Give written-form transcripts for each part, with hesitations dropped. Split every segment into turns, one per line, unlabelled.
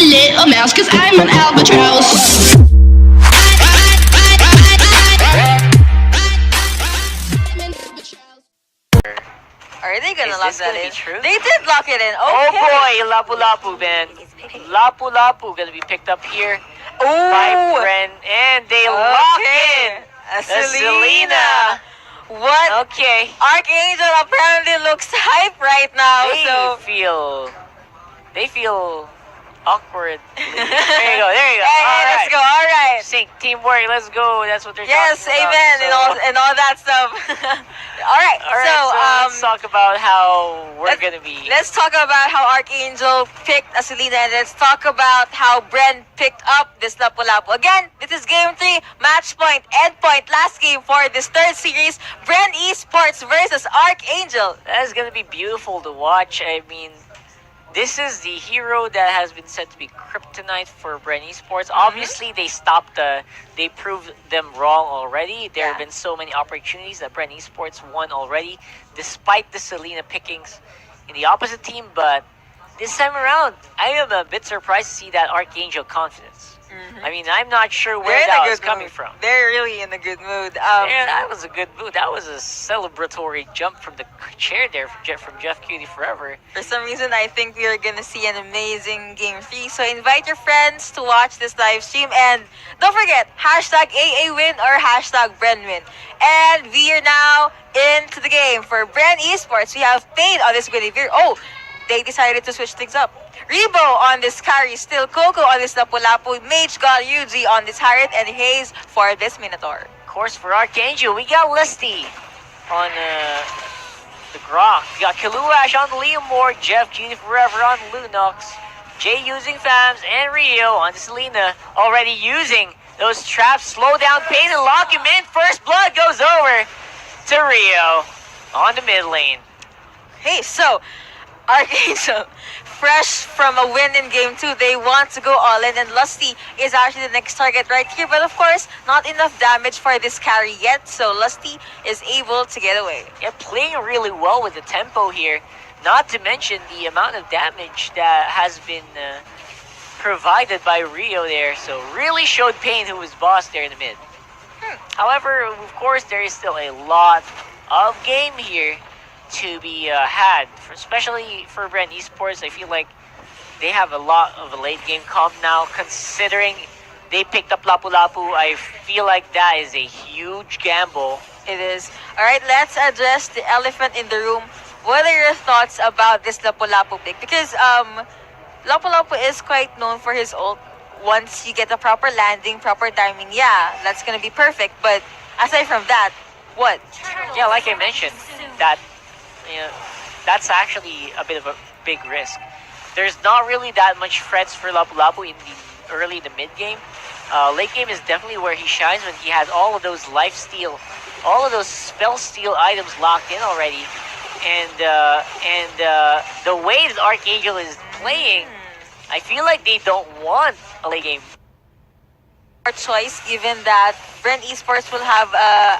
little mouse, cause I'm an albatross.
Are they gonna
Is
lock
this
that
gonna
in?
be true?
They did lock it in. Okay.
Oh boy, Lapu Lapu, man. Lapu Lapu gonna be picked up here by
Ooh.
Bren, and they lock in
Selena. What?
Okay.
Arkangel apparently looks hype right now.
They feel awkward. There you go. There you go.
Hey,
All right.
let's go. All right.
Sync, teamwork. Let's go. That's what they're
Yes,
talking about.
amen,
So-
and all that stuff. all right.
All right. So let's talk about how we're
let's-
gonna be.
Let's talk about how Arkangel picked a Selena, and let's talk about how Bren picked up this Lapu-Lapu. Again, this is game 3, match point, end point, last game for this third series, Bren Esports versus Arkangel.
That is gonna be beautiful to watch. I mean, this is the hero that has been said to be kryptonite for Bren Esports. Obviously, they proved them wrong already. There have been so many opportunities that Bren Esports won already, despite the Selena pickings in the opposite team. But this time around, I am a bit surprised to see that Arkangel confidence. I mean, I'm not sure where that was coming from.
They're really in a good mood.
Yeah, that was a good move. That was a celebratory jump from the chair there from Jeff Cutie Forever.
For some reason, I think we are gonna see an amazing game 3. So invite your friends to watch this live stream, and don't forget hashtag AA win or hashtag Bren win. And we are now into the game for Bren Esports. We have Pain on this behavior. Oh, they decided to switch things up. Rebo on this carry, still Coco on this Lapu-Lapu, Mage got Yuji on this Harriet, and Hayes for this Minotaur.
Of course, for Arkangel, we got Listy on the Grok. We got Kaluash on the Leomore, Jeff Cutie Forever on Lunox, Jay using Fams, and Rio on the Selena, already using those traps. Slow down Pain and lock him in. First blood goes over to Rio on the mid lane.
Hey, so Arkangel, fresh from a win in game 2, they want to go all in, and Lusty is actually the next target right here. But of course, not enough damage for this carry yet, so Lusty is able to get away.
Yeah, playing really well with the tempo here. Not to mention the amount of damage that has been provided by Rio there. So really showed Pain who was boss there in the mid. However, of course, there is still a lot of game here to be had, especially for Bren Esports. I feel like they have a lot of a late game comp now, considering they picked up Lapu-Lapu. I feel like that is a huge gamble.
It is. Alright, let's address the elephant in the room. What are your thoughts about this Lapu-Lapu pick? Because Lapu-Lapu is quite known for his ult. Once you get the proper landing, proper timing, yeah, that's gonna be perfect. But aside from that, what?
Yeah, like I mentioned, that's actually a bit of a big risk. There's not really that much threats for Lapu-Lapu in the early to mid game. Late game is definitely where he shines when he has all of those life steal, all of those spell steal items locked in already. And the way that Arkangel is playing, I feel like they don't want a late game.
Our choice, given that Bren Esports will have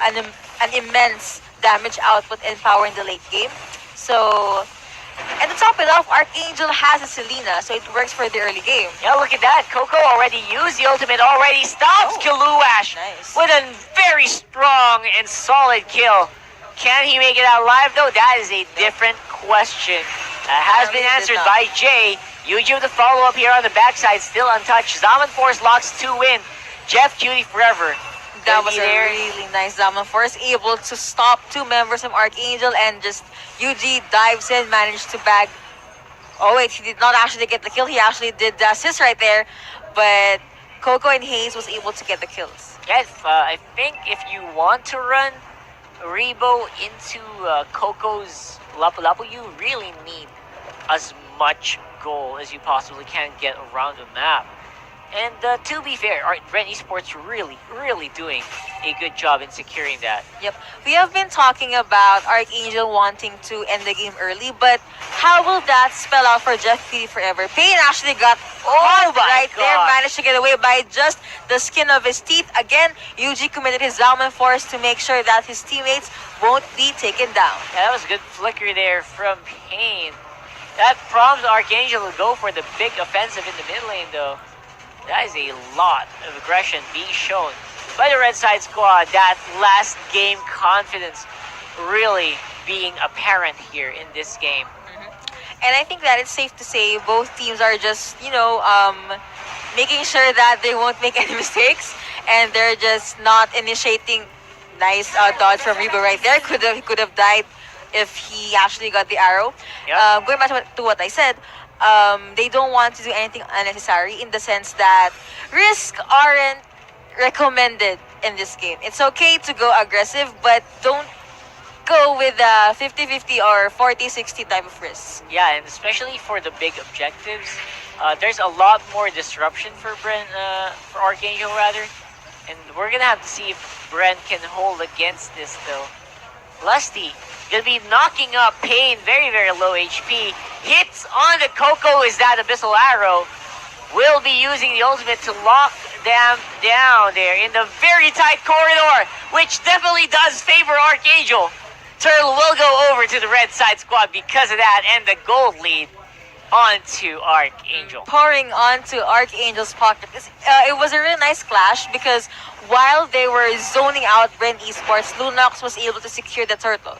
an immense damage output and power in the late game. So, and to top it off, Arkangel has a Selena, so it works for the early game.
Yeah, look at that. Coco already used the ultimate, already stops Kaluash with a very strong and solid kill. Can he make it out alive though? That is a different question. Has been answered by Jay. Yuji with the follow-up here on the backside, still untouched. Zaman Force locks 2 in. Jeff Cutie Forever.
That was a really nice Zaman Force, able to stop 2 members from Arkangel, and just Yuji dives in, managed to bag. Oh wait, he did not actually get the kill. He actually did the assist right there, but Coco and Hayes was able to get the kills.
Yes, I think if you want to run Rebo into Coco's Lapu-Lapu, you really need as much goal as you possibly can get around the map. And to be fair, Bren Esports really doing a good job in securing that.
Yep. We have been talking about Arkangel wanting to end the game early, but how will that spell out for Jeff Cutie Forever? Pain actually got right there, managed to get away by just the skin of his teeth. Again, Yuji committed his Zaman Force to make sure that his teammates won't be taken down.
Yeah, that was a good flicker there from Pain. That prompts Arkangel to go for the big offensive in the mid lane, though. That is a lot of aggression being shown by the red side squad. That last game confidence really being apparent here in this game.
And I think that it's safe to say both teams are just, making sure that they won't make any mistakes, and they're just not initiating. Nice dodge from Rebo right there. Could have died if he actually got the arrow.
Yep.
Going back to what I said, they don't want to do anything unnecessary in the sense that risks aren't recommended in this game. It's okay to go aggressive, but don't go with a 50-50 or 40-60 type of risk.
Yeah, and especially for the big objectives, there's a lot more disruption for Bren, for Arkangel rather, and we're gonna have to see if Bren can hold against this though. Lusty gonna be knocking up Pain, very very low HP. Hits on the Coco is that Abyssal Arrow. Will be using the ultimate to lock them down there in the very tight corridor, which definitely does favor Arkangel. Turtle will go over to the red side squad because of that, and the gold lead onto Arkangel.
Pouring onto Arkangel's pocket. It was a really nice clash because while they were zoning out Bren Esports, Lunox was able to secure the turtle.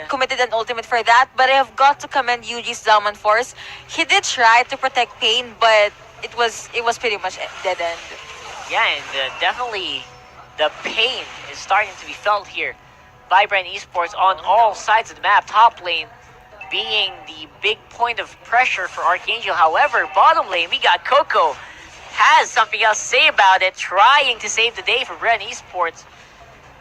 Committed an ultimate for that, but I have got to commend Yuji's Zaman Force. He did try to protect Pain, but it was pretty much dead end.
Yeah, and definitely the pain is starting to be felt here by Bren Esports on all sides of the map. Top lane being the big point of pressure for Arkangel. However, bottom lane, we got Coco. Has something else to say about it, trying to save the day for Bren Esports.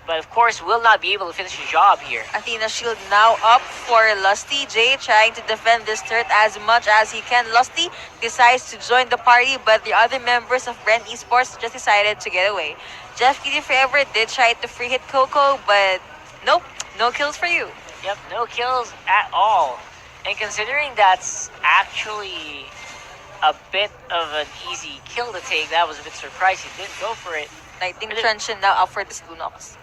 But of course, will not be able to finish the job here.
Athena shield now up for Lusty. Jay trying to defend this turret as much as he can. Lusty decides to join the party, but the other members of Bren Esports just decided to get away. Jeff Kitty Forever did try to free hit Coco, but nope, no kills for you.
Yep, no kills at all. And considering that's actually a bit of an easy kill to take, that was a bit surprising. He didn't go for it.
Lightning Truncheon now up for this Lunox.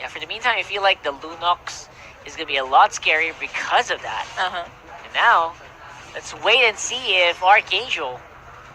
Yeah, for the meantime, I feel like the Lunox is going to be a lot scarier because of that. And now, let's wait and see if Arkangel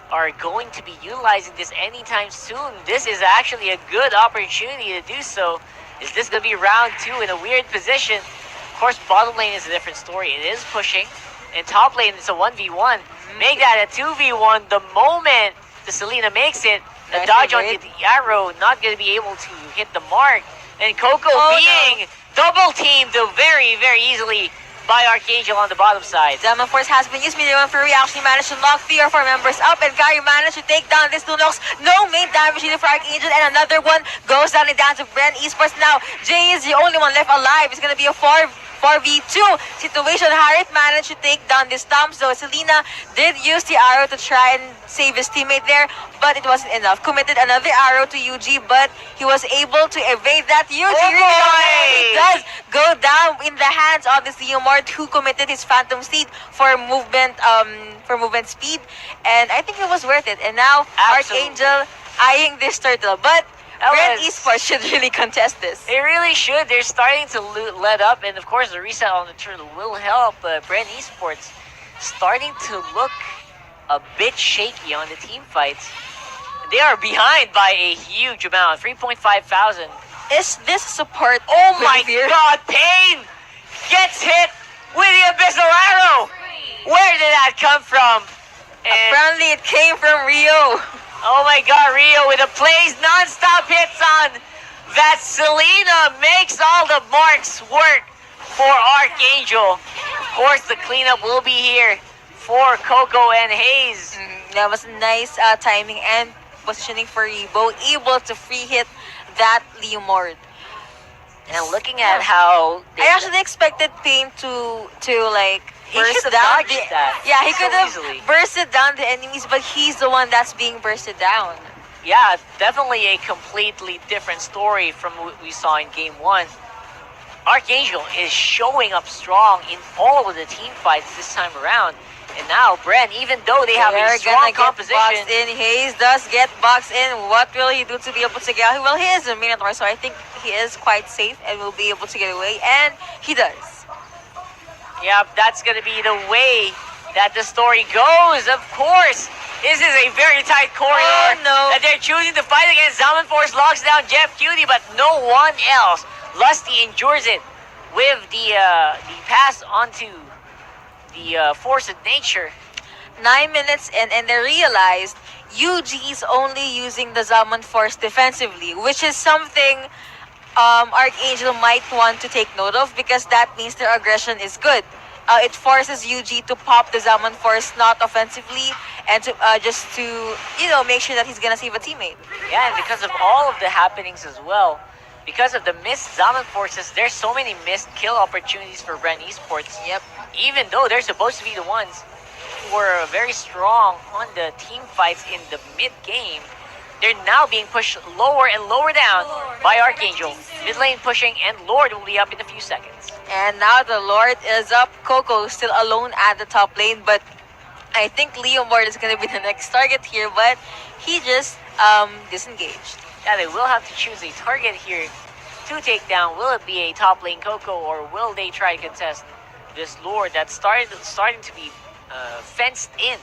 are going to be utilizing this anytime soon. This is actually a good opportunity to do so. Is this going to be round 2 in a weird position? Of course, bottom lane is a different story. It is pushing. And top lane, it's a 1v1. Make that a 2v1 the moment the Selena makes it. The dodge on the arrow, not going to be able to hit the mark. And Coco being double teamed very, very easily by Arkangel on the bottom side.
Zaman Force has been used. Medium Fury actually managed to knock 3 or 4 members up, and Gary managed to take down this Lunox. No main damage needed for Arkangel, and another one goes down and down to Bren Esports. Now, Jay is the only one left alive. It's going to be a 4v2 situation. Harith managed to take down this Tom, so Selena did use the arrow to try and save his teammate there, but it wasn't enough. Committed another arrow to UG, but he was able to evade that. UG really does go down in the hands of this Leomord, who committed his Phantom Steed for movement speed, and I think it was worth it. And now Arkangel eyeing this turtle, but Bren Esports should really contest this.
They really should. They're starting to let up, and of course the reset on the turtle will help. Bren Esports starting to look a bit shaky on the team fights. They are behind by a huge amount, 3,500.
Is this support?
Oh my god, Pain gets hit with the Abyssal Arrow! Where did that come from? And
apparently it came from Rio.
Oh my god, Rio with a plays non-stop hits on that. Selena makes all the marks work for Arkangel. Of course, the cleanup will be here for Coco and Hayes.
That was nice timing and positioning for Rebo, able to free hit that Leomord.
And looking at how
I actually expected Pain to like
he
burst
should have
down
dodged that.
Yeah, he
so
could have
easily
bursted down the enemies, but he's the one that's being bursted down.
Yeah, definitely a completely different story from what we saw in Game 1. Arkangel is showing up strong in all of the team fights this time around. And now Bren, even though they have a strong composition,
boxed in. Hayes does get boxed in. What will he do to be able to get out? Well, he is a Minotaur, so I think he is quite safe and will be able to get away, and he does.
Yep, that's gonna be the way that the story goes. Of course, this is a very tight corridor
Oh, no.
that they're choosing to fight against. Zaman Force locks down Jeff Cutie, but no one else. Lusty endures it with the pass onto the force of nature.
9 minutes in, and they realized UG is only using the Zaman Force defensively, which is something Arkangel might want to take note of because that means their aggression is good. It forces UG to pop the Zaman Force not offensively and to just to make sure that he's gonna save a teammate.
Yeah, and because of all of the happenings as well, because of the missed Zaman Forces, there's so many missed kill opportunities for Bren Esports.
Yep.
Even though they're supposed to be the ones who were very strong on the team fights in the mid-game, they're now being pushed lower and lower down by Arkangel. Mid lane pushing, and Lord will be up in a few seconds.
And now the Lord is up. Coco still alone at the top lane, but I think Leo Mord is gonna be the next target here, but he just disengaged.
Yeah, they will have to choose a target here to take down. Will it be a top lane Coco, or will they try to contest this Lord that's starting to be fenced in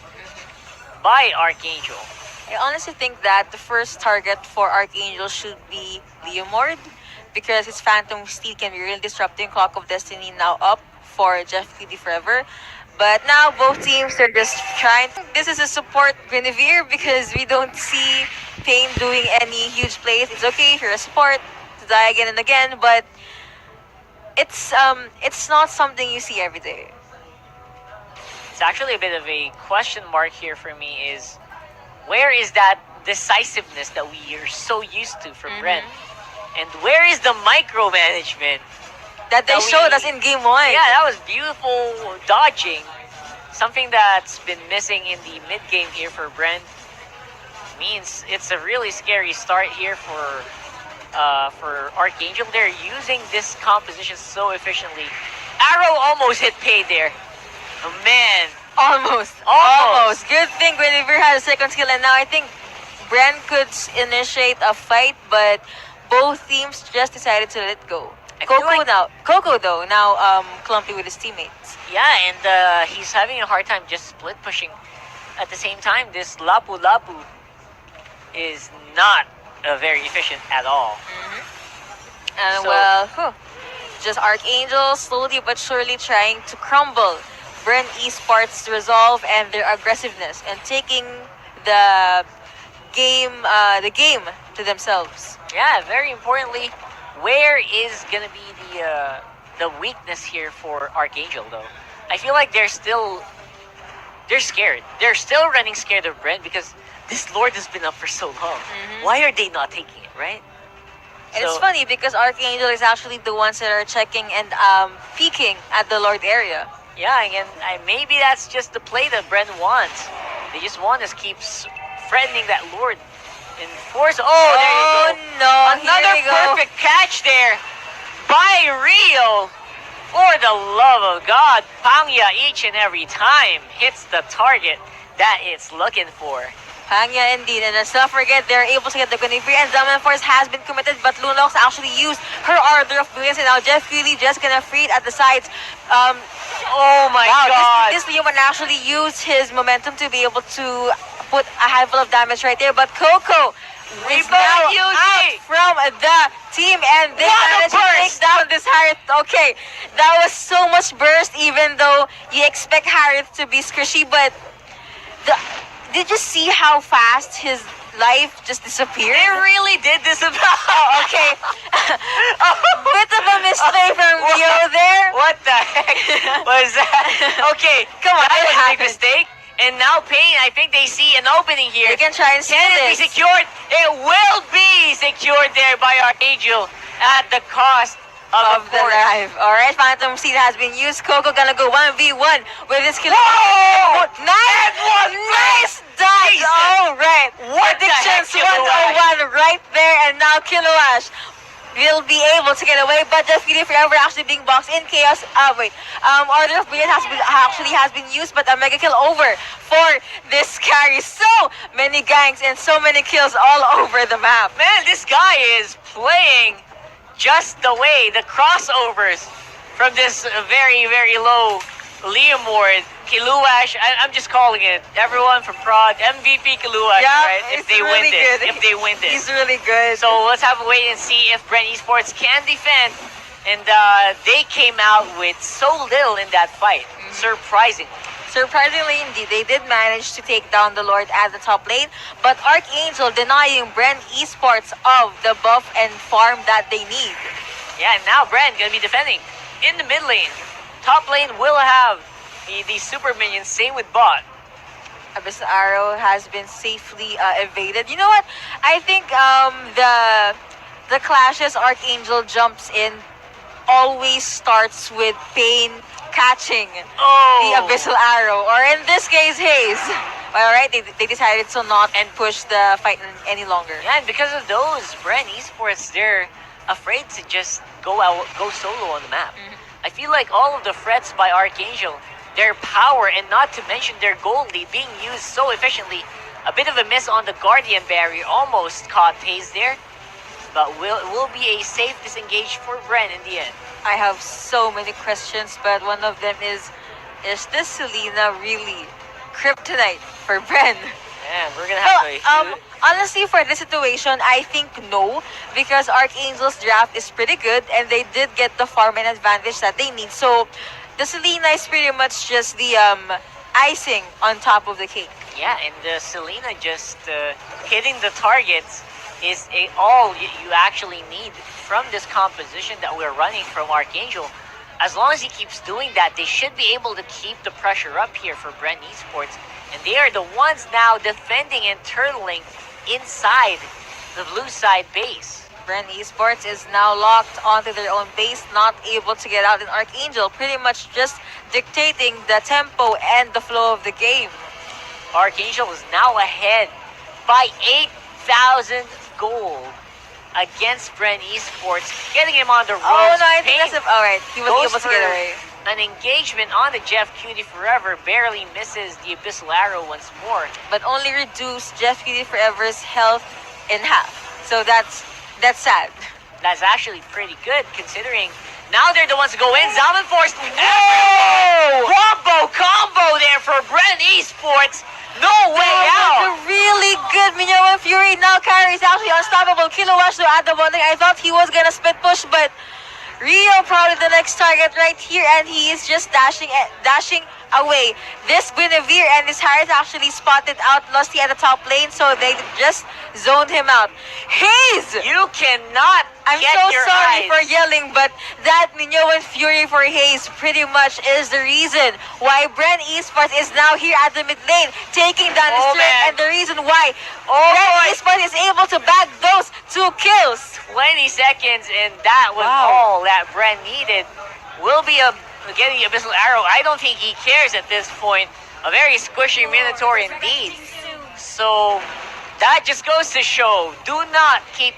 by Arkangel?
I honestly think that the first target for Arkangel should be Leomord because his Phantom Steed can be really disrupting. Clock of Destiny now up for Jeff Cutie forever. But now both teams are just trying. This is a support Guinevere because we don't see Pain doing any huge plays. It's okay if you're a support to die again and again, but it's not something you see every day.
It's actually a bit of a question mark here for me is where is that decisiveness that we are so used to from Bren? And where is the micromanagement
That they showed us in game 1.
Yeah, that was beautiful dodging. Something that's been missing in the mid-game here for Bren. Means it's a really scary start here for Arkangel. They're using this composition so efficiently. Arrow almost hit Paid there. Oh, man.
Almost. Good thing Guinevere has a second skill, and now I think Bren could initiate a fight, but both teams just decided to let go. Coco though now clumpy with his teammates.
Yeah, and he's having a hard time just split pushing. At the same time, this Lapu Lapu is not very efficient at all.
And just Arkangel slowly but surely trying to crumble Bren Esports' resolve and their aggressiveness and taking the game to themselves.
Yeah, very importantly, where is gonna be the weakness here for Arkangel though? I feel like they're scared. They're still running scared of Bren because this Lord has been up for so long. Why are they not taking it, right?
And it's funny because Arkangel is actually the ones that are checking and peeking at the Lord area.
Yeah, and maybe that's just the play that Bren wants. They just want to keep threatening that Lord. And force. Oh, there you go.
No!
Another perfect catch there by Rio. For the love of God, Pangya each and every time hits the target that it's looking for.
Pangya indeed, and let's not forget they're able to get the Guinevere, and Zaman Force has been committed, but Lunox actually used her Order of Brilliance, and now Jeff Cooley just gonna free it at the sides.
Oh my God!
This Leo can actually use his momentum to be able to put a handful of damage right there, but Coco is now out from the team, and they managed to take down this Harith. Okay, that was so much burst, even though you expect Harith to be squishy, but did you see how fast his life just disappeared?
It really did disappear.
Oh, okay. Bit of a misplay from Rio there.
What the heck was that? Okay,
Come on,
that
it
was a big
happened.
mistake. And now Pain, I think they see an opening here.
They can try and steal
Can it be
this.
secured? It will be secured there by Arkangel at the cost of
the life. Alright, Phantom Seed has been used. Coco gonna go 1v1 with his kill.
Whoa!
Nice dodge!
Jesus.
Alright.
What the heck,
Predictions 101 right there, and now Kiloash will be able to get away, but just really forever actually being boxed in chaos. Order of Brilliance has been used, but a mega kill over for this carry. So many ganks and so many kills all over the map.
Man, this guy is playing just the way the crossovers from this very, very low Liam Ward. Kiluash, I'm just calling it. Everyone from Prod, MVP Kiluash,
Yeah,
right? If
it's
they
really
win this.
good.
If they win this.
He's really good.
So let's have a wait and see if Bren Esports can defend. And they came out with so little in that fight. Surprisingly.
Surprisingly, indeed, they did manage to take down the Lord at the top lane, but Arkangel denying Bren Esports of the buff and farm that they need.
Yeah, and now Bren gonna be defending in the mid lane. Top lane will have the super minions. Same with bot.
Abyssal Arrow has been safely evaded. You know what? I think the clashes Arkangel jumps in always starts with Pain catching the Abyssal Arrow, or in this case, Haze. Alright, they decided to not and push the fight any longer.
Yeah, and because of those, Bren Esports, they're afraid to just go solo on the map. I feel like all of the threats by Arkangel, their power, and not to mention their gold lead being used so efficiently. A bit of a miss on the Guardian barrier, almost caught Haze there, but will be a safe disengage for Bren in the end.
I have so many questions, but one of them is this Selena really kryptonite for Bren?
Yeah, we're gonna have to...
Honestly, for this situation, I think no, because Arkangel's draft is pretty good, and they did get the farm and advantage that they need. So, the Selena is pretty much just the icing on top of the cake.
Yeah, and Selena just hitting the targets is all you actually need from this composition that we're running from Arkangel. As long as he keeps doing that, they should be able to keep the pressure up here for Bren Esports. And they are the ones now defending and turtling inside the blue side base.
Bren Esports is now locked onto their own base, not able to get out in Arkangel, pretty much just dictating the tempo and the flow of the game.
Arkangel is now ahead by 8,000 gold against Bren Esports, getting him on the ropes.
Oh no, I think that's alright. He was able to get away.
An engagement on the Jeff Cutie Forever, barely misses the Abyssal Arrow once more.
But only reduced Jeff Cutie Forever's health in half. So that's sad.
That's actually pretty good considering now they're the ones to go in. Zalman forced.
Whoa!
Combo there for Bren Esports. No way out.
A really good Minion Fury. Now Kyrie is actually unstoppable. Kilowatt to add the bonding. I thought he was gonna split push, but Rio probably the next target right here, and he is just dashing away. This Guinevere and this Harris actually spotted out Lusty at the top lane, so they just zoned him out. Haze!
You cannot
I'm
get
so
your
sorry
eyes.
for yelling, but that Minion Fury for Haze pretty much is the reason why Bren Esports is now here at the mid lane, taking down his turret, and the reason why Bren Esports is able to bag those 2 kills.
20 seconds, and that was all that Bren needed. Will be getting the Abyssal Arrow. I don't think he cares at this point. A very squishy Minotaur indeed. So that just goes to show, do not keep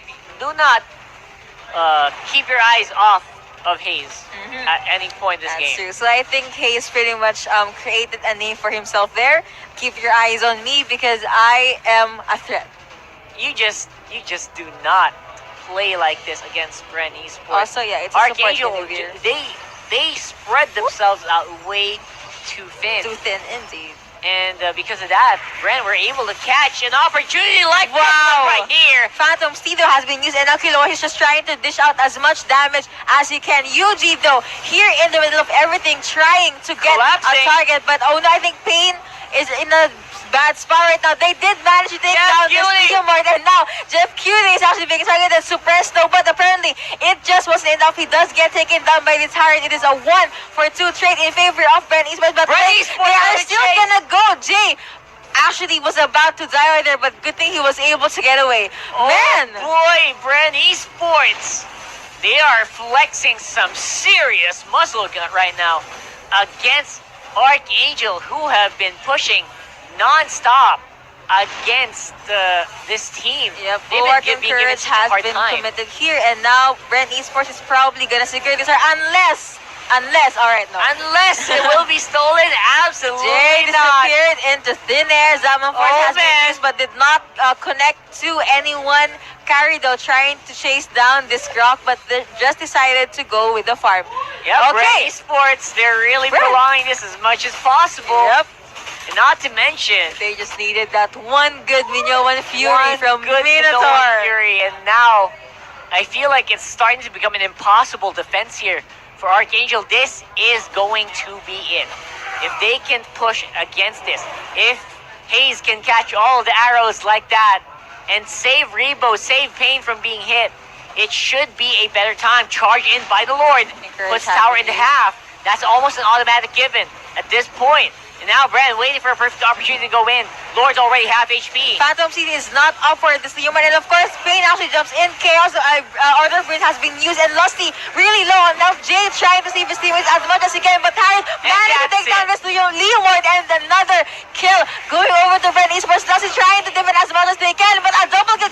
your eyes off of Haze at any point in this game.
True. So I think Haze pretty much created a name for himself there. Keep your eyes on me because I am a threat.
You just do not play like this against Bren Esports.
Also, yeah, it's a
Arkangel,
support behavior.
they spread themselves out way too thin.
Too thin, indeed.
And because of that, Bren were able to catch an opportunity like this one right here.
Phantom Steedo has been used, and now Kilo is just trying to dish out as much damage as he can. Yuji, though, here in the middle of everything, trying to get a target. But oh no, I think Pain is in a bad spot right now. They did manage to take down this Steelmark, and now Jeff Cutie is actually being targeted suppressed though, but apparently it just wasn't enough. He does get taken down by this Harriet. It is a 1-for-2 trade in favor of Bren Esports, but they are still gonna go. Jay actually was about to die right there, but good thing he was able to get away. Man!
Boy, Bren Esports, they are flexing some serious muscle right now against Arkangel, who have been pushing non-stop against this team.
Yep,
they've been giving it such a hard time.
Committed here, and now Bren Esports is probably gonna secure this unless, alright, no.
Unless it will be stolen, absolutely
Jay
not.
disappeared into thin air. Zaman Force has been used, but did not connect to anyone. Carry though trying to chase down this Grok, but they just decided to go with the farm.
Yep,
Okay.
Bren Esports, they're really
Bren.
prolonging this as much as possible.
Yep.
And not to mention,
They just needed that one good Mignoan Fury
one
from
good
Minotaur.
Minoan Fury, and now I feel like it's starting to become an impossible defense here for Arkangel. This is going to be it. If they can push against this, if Hayes can catch all of the arrows like that and save Rebo, save Pain from being hit, it should be a better time. Charge in by the Lord, puts tower into half. That's almost an automatic given at this point. And now Bren waiting for a perfect opportunity to go in. Lord's already half HP.
Phantom City is not up for this human, and of course, Pain actually jumps in. Chaos Order of Wind has been used, and Lusty really low. And now Jade trying to save his teammates as much as he can, but Harris managed to take down this Leomord, and another kill going over to Bren Esports. Lusty trying to defend as much as they can, but a double kill